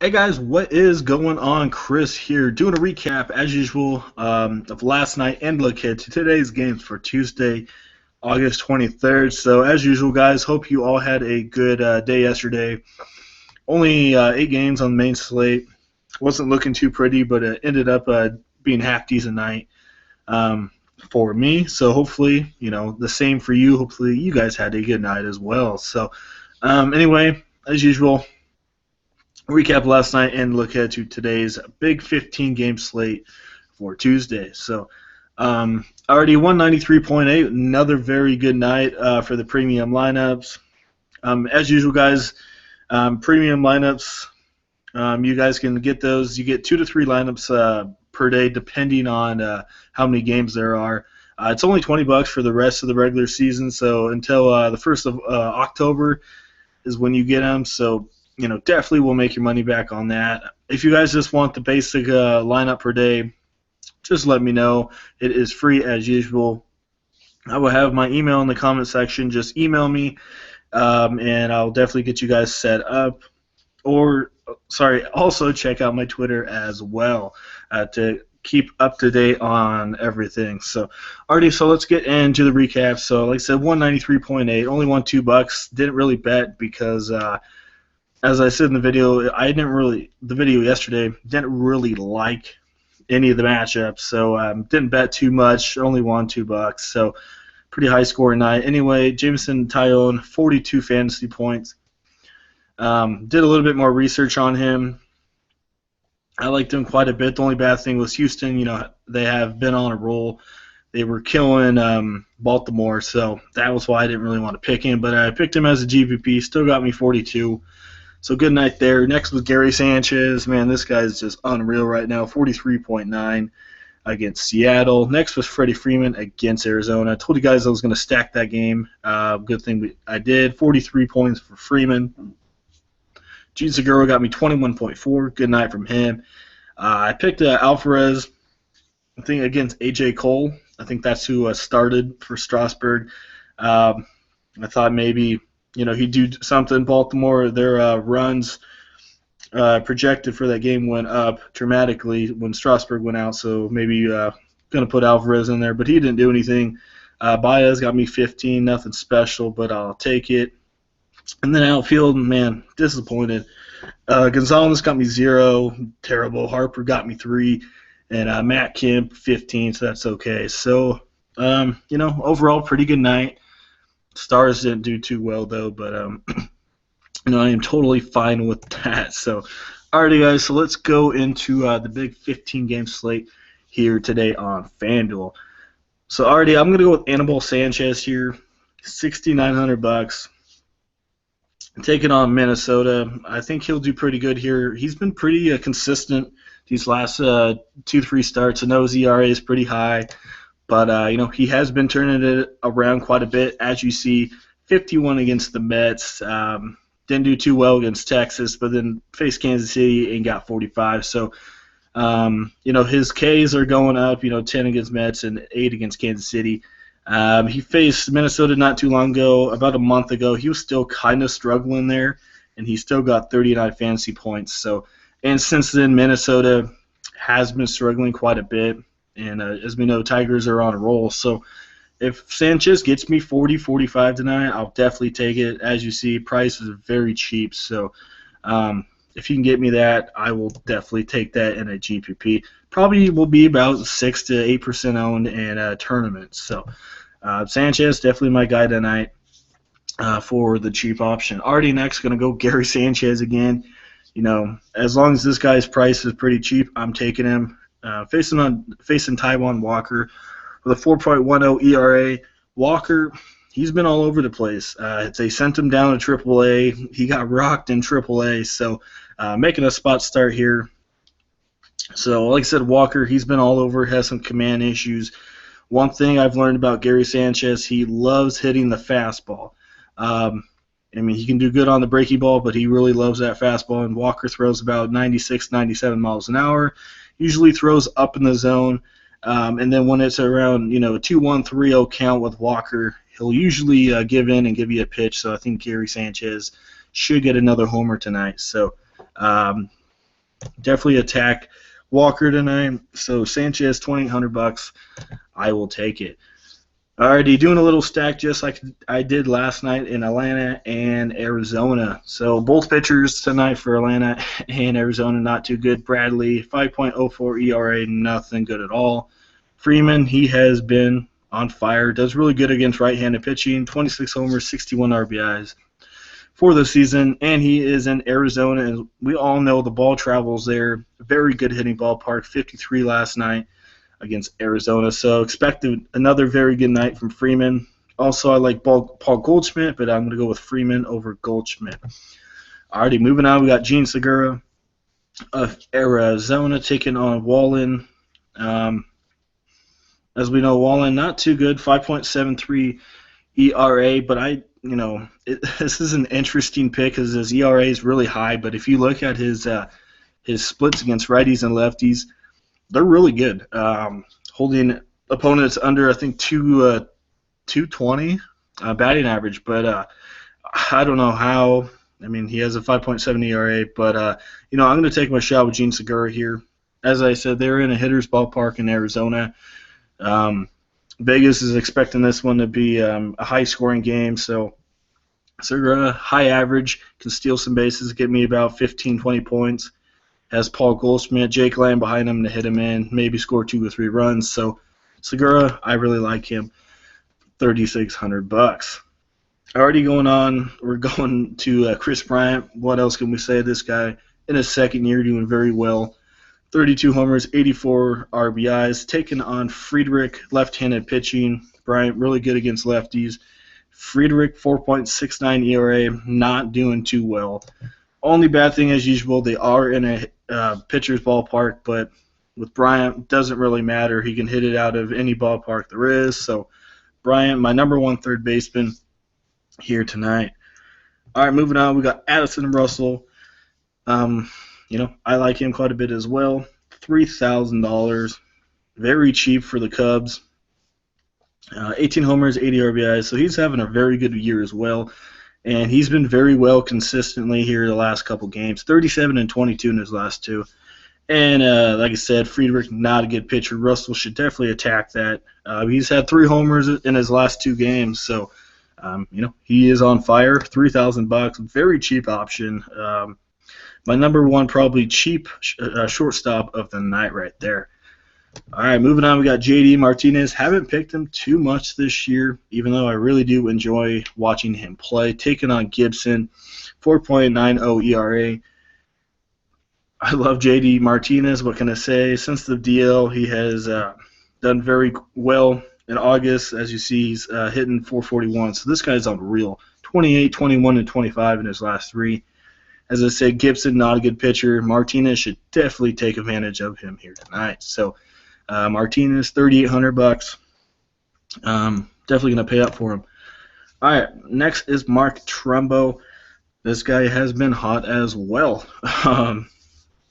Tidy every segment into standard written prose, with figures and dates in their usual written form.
Hey guys, what is going on? Chris here, doing a recap as usual of last night and look ahead to today's games for Tuesday, August 23rd. So as usual, guys, hope you all had a good day yesterday. Only 8 games on the main slate. Wasn't looking too pretty, but it ended up being half decent night um, for me. So hopefully, the same for you. Hopefully, you guys had a good night as well. So anyway, as usual, recap last night and look ahead to today's big 15 game slate for Tuesday. So, already 193.8, another very good night for the premium lineups. As usual, guys, premium lineups, you guys can get those. You get 2 to 3 lineups per day, depending on how many games there are. It's only $20 for the rest of the regular season, so until the 1st of October is when you get them. So definitely will make your money back on that. If you guys just want the basic lineup per day, just let me know. It is free as usual. I will have my email in the comment section. Just email me, and I'll definitely get you guys set up. Also check out my Twitter as well to keep up to date on everything. So, so let's get into the recap. So, like I said, 193.8, only won $2. Didn't really bet because as I said in the video, the video yesterday didn't really like any of the matchups, so didn't bet too much. Only won $2, so pretty high scoring night. Anyway, Jameson Tyone, 42 fantasy points. Did a little bit more research on him. I liked him quite a bit. The only bad thing was Houston. They have been on a roll. They were killing Baltimore, so that was why I didn't really want to pick him. But I picked him as a GPP. Still got me 42. So good night there. Next was Gary Sanchez. Man, this guy's just unreal right now. 43.9 against Seattle. Next was Freddie Freeman against Arizona. I told you guys I was going to stack that game. Good thing I did. 43 points for Freeman. Gene Segura got me 21.4. Good night from him. I picked Alvarez, I think, against A.J. Cole. I think that's who started for Strasburg. I thought maybe he'd do something. Baltimore, their runs projected for that game went up dramatically when Strasburg went out, so maybe going to put Alvarez in there, but he didn't do anything. Baez got me 15, nothing special, but I'll take it. And then outfield, man, disappointed. Gonzalez got me 0, terrible. Harper got me 3, and Matt Kemp 15, so that's okay. So, overall, pretty good night. Stars didn't do too well though, but I am totally fine with that. So, alrighty guys, so let's go into the big 15-game slate here today on Fanduel. So, I'm gonna go with Anibal Sanchez here, $6,900. Taking on Minnesota, I think he'll do pretty good here. He's been pretty consistent these last 2-3 starts. I know his ERA is pretty high. But, he has been turning it around quite a bit. As you see, 51 against the Mets. Didn't do too well against Texas, but then faced Kansas City and got 45. So, his Ks are going up, 10 against Mets and 8 against Kansas City. He faced Minnesota not too long ago, about a month ago. He was still kind of struggling there, and he still got 39 fantasy points. So, and since then, Minnesota has been struggling quite a bit. And as we know, Tigers are on a roll. So if Sanchez gets me 40, 45 tonight, I'll definitely take it. As you see, price is very cheap. So if you can get me that, I will definitely take that in a GPP. Probably will be about 6 to 8% owned in a tournament. So Sanchez, definitely my guy tonight for the cheap option. Already next, going to go Gary Sanchez again. As long as this guy's price is pretty cheap, I'm taking him. Facing Taiwan Walker with a 4.10 ERA. Walker, he's been all over the place. They sent him down to AAA. He got rocked in AAA, so making a spot start here. So, like I said, Walker, he's been all over, has some command issues. One thing I've learned about Gary Sanchez, he loves hitting the fastball. He can do good on the breaking ball, but he really loves that fastball, and Walker throws about 96, 97 miles an hour. Usually throws up in the zone, and then when it's around, a 2-1, 3-0 count with Walker, he'll usually give in and give you a pitch. So I think Gary Sanchez should get another homer tonight. So definitely attack Walker tonight. So Sanchez, $2,800. I will take it. Alrighty, doing a little stack just like I did last night in Atlanta and Arizona. So both pitchers tonight for Atlanta and Arizona not too good. Bradley, 5.04 ERA, nothing good at all. Freeman, he has been on fire. Does really good against right-handed pitching. 26 homers, 61 RBIs for the season, and he is in Arizona. And we all know the ball travels there. Very good hitting ballpark. 53 last night against Arizona. So expect another very good night from Freeman. Also, I like Paul Goldschmidt, but I'm going to go with Freeman over Goldschmidt. Alrighty, moving on, we got Gene Segura of Arizona taking on Wallen. As we know, Wallen not too good, 5.73 ERA, but this is an interesting pick because his ERA is really high. But if you look at his splits against righties and lefties, they're really good. Holding opponents under, I think, 220 batting average. But I don't know how. I mean, he has a 5.7 ERA. But, I'm going to take my shot with Gene Segura here. As I said, they're in a hitter's ballpark in Arizona. Vegas is expecting this one to be a high-scoring game. So Segura, high average, can steal some bases, get me about 15, 20 points. Has Paul Goldschmidt, Jake Lamb behind him to hit him in, maybe score 2 or 3 runs. So Segura, I really like him. $3,600. Already going on, we're going to Chris Bryant. What else can we say? This guy in his second year doing very well. 32 homers, 84 RBIs, taking on Friedrich, left-handed pitching. Bryant really good against lefties. Friedrich, 4.69 ERA, not doing too well. Only bad thing, as usual, they are in a pitcher's ballpark, but with Bryant, it doesn't really matter. He can hit it out of any ballpark there is. So Bryant, my number 1 third baseman here tonight. All right, moving on, we got Addison Russell. I like him quite a bit as well. $3,000, very cheap for the Cubs. 18 homers, 80 RBIs, so he's having a very good year as well. And he's been very well consistently here the last couple games. 37 and 22 in his last 2. And like I said, Friedrich, not a good pitcher. Russell should definitely attack that. He's had 3 homers in his last 2 games, so he is on fire. $3,000, very cheap option. My number 1 probably cheap shortstop of the night right there. All right, moving on, we got J.D. Martinez. Haven't picked him too much this year, even though I really do enjoy watching him play. Taking on Gibson, 4.90 ERA. I love J.D. Martinez. What can I say? Since the DL, he has done very well in August. As you see, he's hitting 441. So this guy's unreal. 28, 21, and 25 in his last 3. As I said, Gibson, not a good pitcher. Martinez should definitely take advantage of him here tonight. So Martinez, $3,800. Definitely going to pay up for him. All right, next is Mark Trumbo. This guy has been hot as well.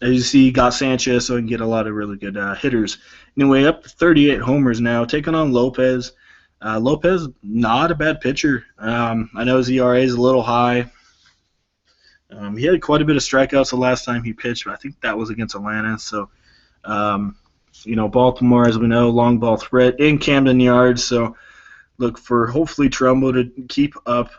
As you see, he got Sanchez, so he can get a lot of really good hitters. Anyway, up to 38 homers now, taking on Lopez. Lopez, not a bad pitcher. I know his ERA is a little high. He had quite a bit of strikeouts the last time he pitched, but I think that was against Atlanta. So, Baltimore, as we know, long ball threat in Camden Yards. So, look for hopefully Trumbo to keep up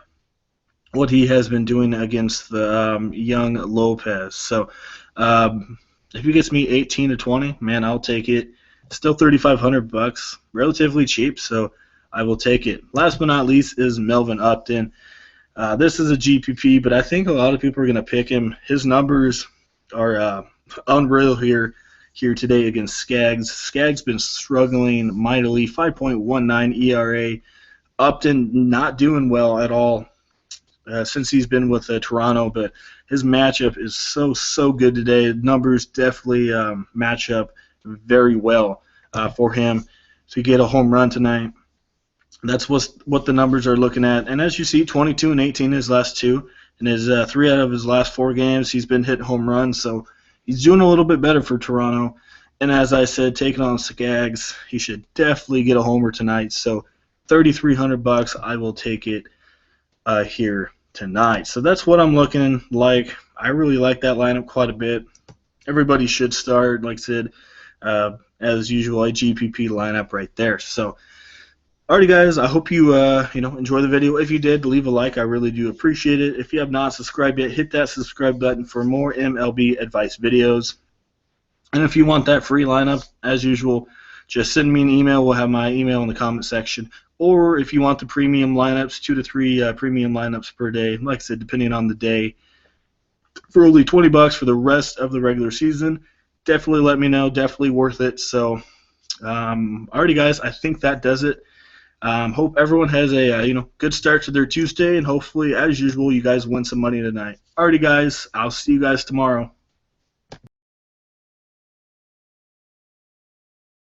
what he has been doing against the young Lopez. So, if he gets me 18 to 20, man, I'll take it. Still $3,500, relatively cheap, so I will take it. Last but not least is Melvin Upton. This is a GPP, but I think a lot of people are going to pick him. His numbers are unreal here today against Skaggs. Skaggs been struggling mightily, 5.19 ERA. Upton not doing well at all since he's been with Toronto, but his matchup is so good today. Numbers definitely match up very well for him to get a home run tonight. That's what the numbers are looking at. And as you see, 22 and 18 in his last 2. In his 3 out of his last 4 games, he's been hitting home runs. So he's doing a little bit better for Toronto. And as I said, taking on Skaggs, he should definitely get a homer tonight. So $3,300, I will take it here tonight. So that's what I'm looking like. I really like that lineup quite a bit. everybody should start. Like I said, as usual, a GPP lineup right there. So, alrighty, guys. I hope you enjoy the video. If you did, leave a like. I really do appreciate it. If you have not subscribed yet, hit that subscribe button for more MLB advice videos. And if you want that free lineup, as usual, just send me an email. We'll have my email in the comment section. Or if you want the premium lineups, 2 to 3 premium lineups per day, like I said, depending on the day, for only $20 for the rest of the regular season, definitely let me know. Definitely worth it. So, alrighty, guys, I think that does it. Hope everyone has a good start to their Tuesday, and hopefully, as usual, you guys win some money tonight. Alrighty, guys, I'll see you guys tomorrow.